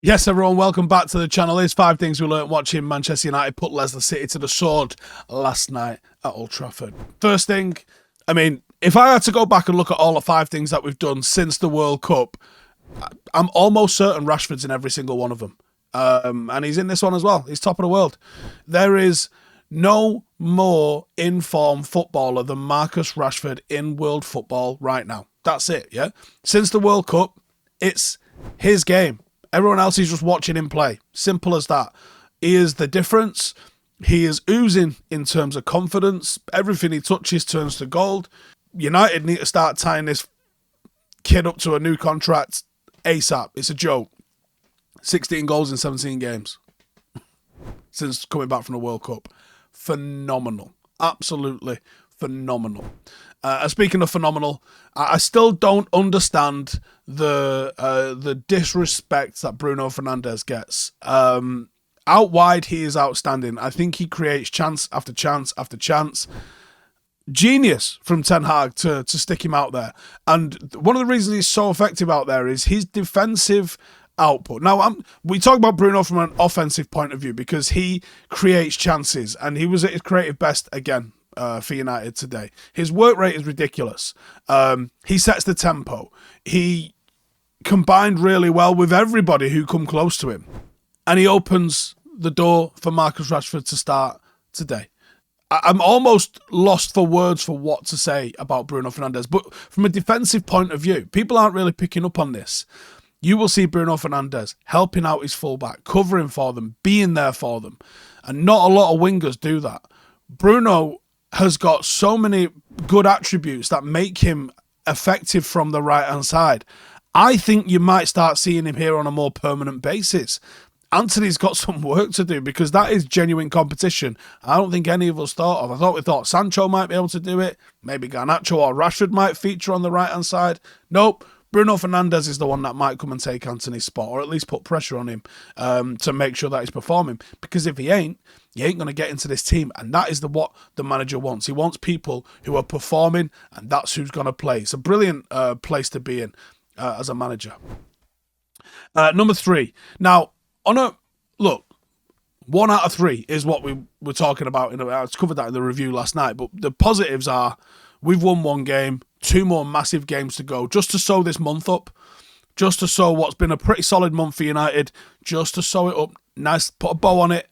Yes, everyone, welcome back to the channel. Here's 5 things we learnt watching Manchester United put Leicester City to the sword last night at Old Trafford. First thing, if I had to go back and look at all the 5 things that we've done since the World Cup, I'm almost certain Rashford's in every single one of them. And he's in this one as well. He's top of the world. There is no more in-form footballer than Marcus Rashford in world football right now. That's it, yeah? Since the World Cup, it's his game. Everyone else is just watching him play. Simple as that. He is the difference. He is oozing in terms of confidence. Everything he touches turns to gold. United need to start tying this kid up to a new contract ASAP. It's a joke. 16 goals in 17 games since coming back from the World Cup. Phenomenal. Absolutely phenomenal. Speaking of phenomenal, I still don't understand the disrespect that Bruno Fernandez gets. Out wide, he is outstanding. I think he creates chance after chance after chance. Genius from Ten Hag to stick him out there. And one of the reasons he's so effective out there is his defensive output. Now, we talk about Bruno from an offensive point of view because he creates chances, and he was at his creative best again for United today. His work rate is ridiculous. He sets the tempo. He combined really well with everybody who come close to him, and he opens the door for Marcus Rashford to start today. I'm almost lost for words for what to say about Bruno Fernandez, but from a defensive point of view, people aren't really picking up on this. You will see Bruno Fernandez helping out his fullback, covering for them, being there for them, and not a lot of wingers do that. Bruno has got so many good attributes that make him effective from the right-hand side. I think you might start seeing him here on a more permanent basis. Anthony's got some work to do because that is genuine competition. I don't think any of us thought of. We thought Sancho might be able to do it. Maybe Garnacho or Rashford might feature on the right-hand side. Nope. Bruno Fernandez is the one that might come and take Anthony's spot, or at least put pressure on him to make sure that he's performing. Because if he ain't going to get into this team, and that is what the manager wants. He wants people who are performing, and that's who's going to play. It's a brilliant place to be in as a manager. Number 3. Now, look, 1 out of 3 is what we were talking about. I covered that in the review last night, but the positives are we've won 1 game. 2 more massive games to go, just to sew this month up, just to sew what's been a pretty solid month for United, just to sew it up, nice, put a bow on it.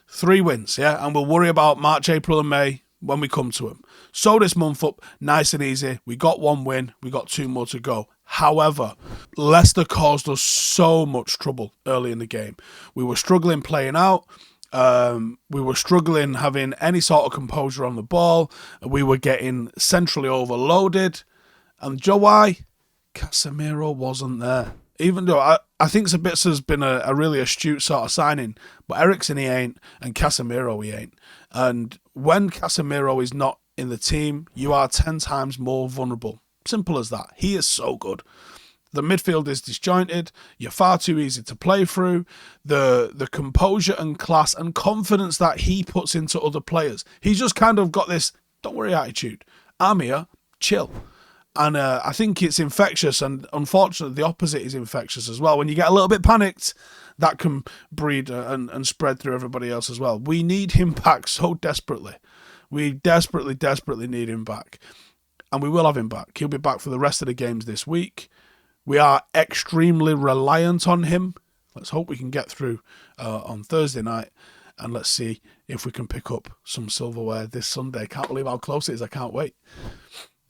3 wins, yeah, and we'll worry about March, April and May when we come to them. Sew this month up nice and easy. We got 1 win, we got 2 more to go. However, Leicester caused us so much trouble early in the game. We were struggling playing out. We were struggling having any sort of composure on the ball. We were getting centrally overloaded. And Joe, why? Casemiro wasn't there. Even though I think Sabitza's been a really astute sort of signing, but Eriksen he ain't, and Casemiro he ain't. And when Casemiro is not in the team, you are 10 times more vulnerable. Simple as that. He is so good. The midfield is disjointed. You're far too easy to play through. The composure and class and confidence that he puts into other players. He's just kind of got this don't worry attitude. I'm here, chill. And I think it's infectious, and unfortunately the opposite is infectious as well. When you get a little bit panicked, that can breed and spread through everybody else as well. We need him back so desperately. We desperately need him back. And we will have him back. He'll be back for the rest of the games this week. We are extremely reliant on him. Let's hope we can get through on Thursday night. And let's see if we can pick up some silverware this Sunday. Can't believe how close it is. I can't wait.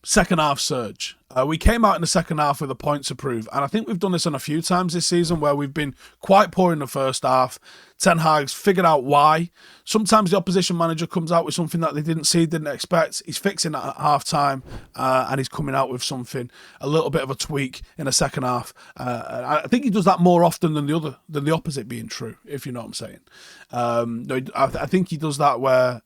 Second half surge. We came out in the second half with a point to prove. And I think we've done this on a few times this season where we've been quite poor in the first half. Ten Hag's figured out why. Sometimes the opposition manager comes out with something that they didn't see, didn't expect. He's fixing that at half time and he's coming out with something, a little bit of a tweak in the second half. I think he does that more often than the opposite being true, if you know what I'm saying. I think he does that where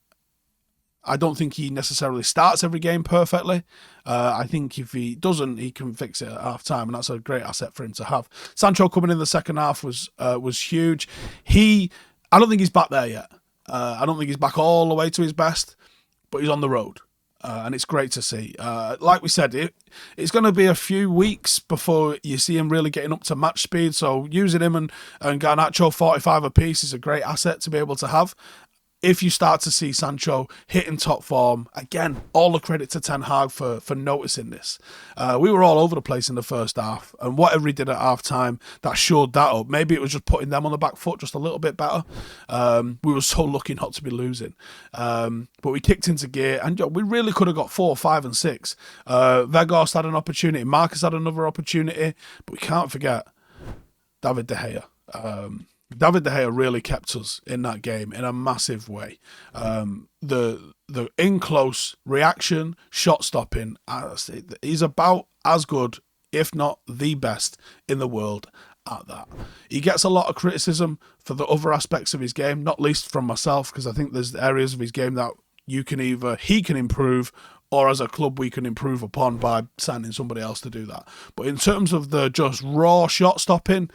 I don't think he necessarily starts every game perfectly. I think if he doesn't, he can fix it at half time, and that's a great asset for him to have. Sancho coming in the second half was huge. I don't think he's back there yet. I don't think he's back all the way to his best, but he's on the road. And it's great to see. Like we said, it's going to be a few weeks before you see him really getting up to match speed. So using him and Garnacho 45 apiece is a great asset to be able to have. If you start to see Sancho hitting top form, again, all the credit to Ten Hag for noticing this. We were all over the place in the first half, and whatever he did at half-time, that showed that up. Maybe it was just putting them on the back foot just a little bit better. We were so lucky not to be losing. But we kicked into gear, and we really could have got 4, 5 and 6. Weghorst had an opportunity. Marcus had another opportunity, but we can't forget David De Gea. David De Gea really kept us in that game in a massive way. The in-close reaction, shot stopping, he's about as good, if not the best, in the world at that. He gets a lot of criticism for the other aspects of his game, not least from myself, because I think there's areas of his game that he can improve, or as a club we can improve upon by signing somebody else to do that. But in terms of the just raw shot stopping,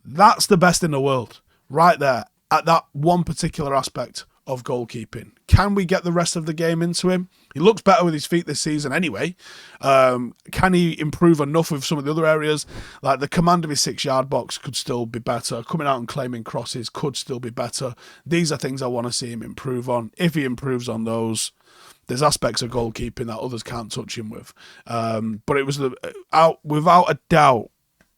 that's the best in the world, right there, at that one particular aspect of goalkeeping. Can we get the rest of the game into him? He looks better with his feet this season anyway. Can he improve enough with some of the other areas? Like the command of his 6-yard box could still be better. Coming out and claiming crosses could still be better. These are things I want to see him improve on. If he improves on those, there's aspects of goalkeeping that others can't touch him with. But it was without a doubt,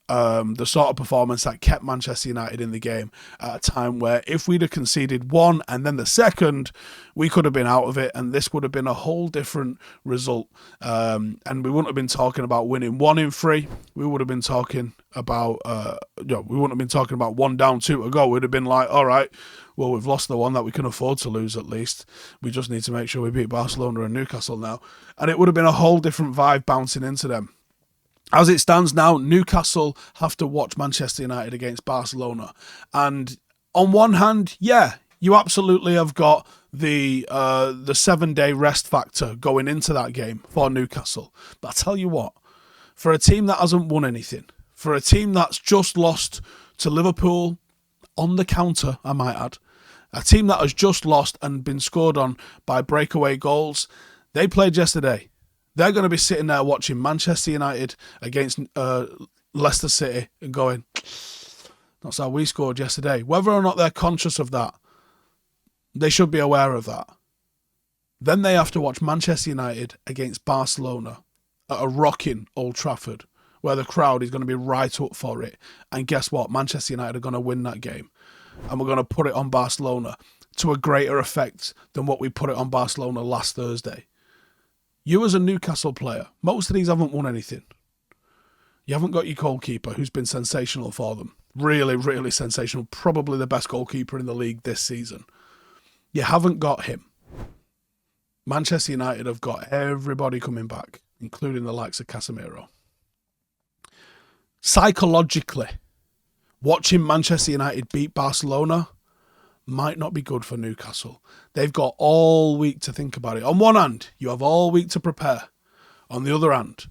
the sort of performance that kept Manchester United in the game at a time where if we'd have conceded one and then the second, we could have been out of it, and this would have been a whole different result. And we wouldn't have been talking about winning 1 in 3. We would have been talking about we wouldn't have been talking about 1 down, 2 to go. We'd have been like, all right, well, we've lost the one that we can afford to lose at least. We just need to make sure we beat Barcelona and Newcastle now. And it would have been a whole different vibe bouncing into them. As it stands now, Newcastle have to watch Manchester United against Barcelona. And on one hand, yeah, you absolutely have got the 7-day rest factor going into that game for Newcastle. But I tell you what, for a team that hasn't won anything, for a team that's just lost to Liverpool on the counter, I might add, a team that has just lost and been scored on by breakaway goals, they played yesterday. They're going to be sitting there watching Manchester United against Leicester City and going, that's how we scored yesterday. Whether or not they're conscious of that, they should be aware of that. Then they have to watch Manchester United against Barcelona at a rocking Old Trafford, where the crowd is going to be right up for it. And guess what? Manchester United are going to win that game. And we're going to put it on Barcelona to a greater effect than what we put it on Barcelona last Thursday. You as a Newcastle player, most of these haven't won anything. You haven't got your goalkeeper, who's been sensational for them. Really, really sensational. Probably the best goalkeeper in the league this season. You haven't got him. Manchester United have got everybody coming back, including the likes of Casemiro. Psychologically, watching Manchester United beat Barcelona might not be good for Newcastle. They've got all week to think about it. On one hand, you have all week to prepare. On the other hand,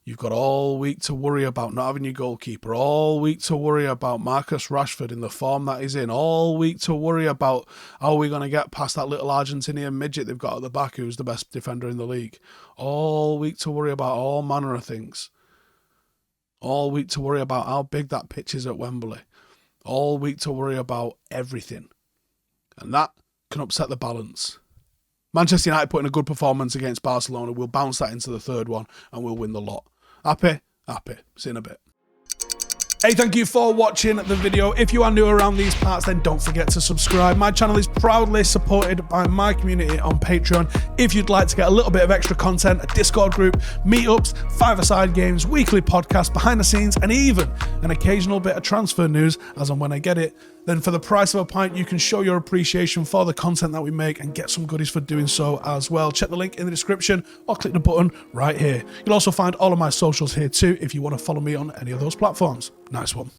you've got all week to worry about not having your goalkeeper. All week to worry about Marcus Rashford in the form that he's in. All week to worry about how we're going to get past that little Argentinian midget they've got at the back who's the best defender in the league. All week to worry about all manner of things. All week to worry about how big that pitch is at Wembley. All week to worry about everything. And that can upset the balance. Manchester United put in a good performance against Barcelona. We'll bounce that into the third one and we'll win the lot. Happy? Happy. See you in a bit. Hey, thank you for watching the video. If you are new around these parts, then don't forget to subscribe. My channel is proudly supported by my community on Patreon. If you'd like to get a little bit of extra content, a Discord group, meetups, 5-a-side games, weekly podcasts, behind the scenes, and even an occasional bit of transfer news as and when I get it, then for the price of a pint, you can show your appreciation for the content that we make and get some goodies for doing so as well. Check the link in the description or click the button right here. You'll also find all of my socials here too if you want to follow me on any of those platforms. Nice one.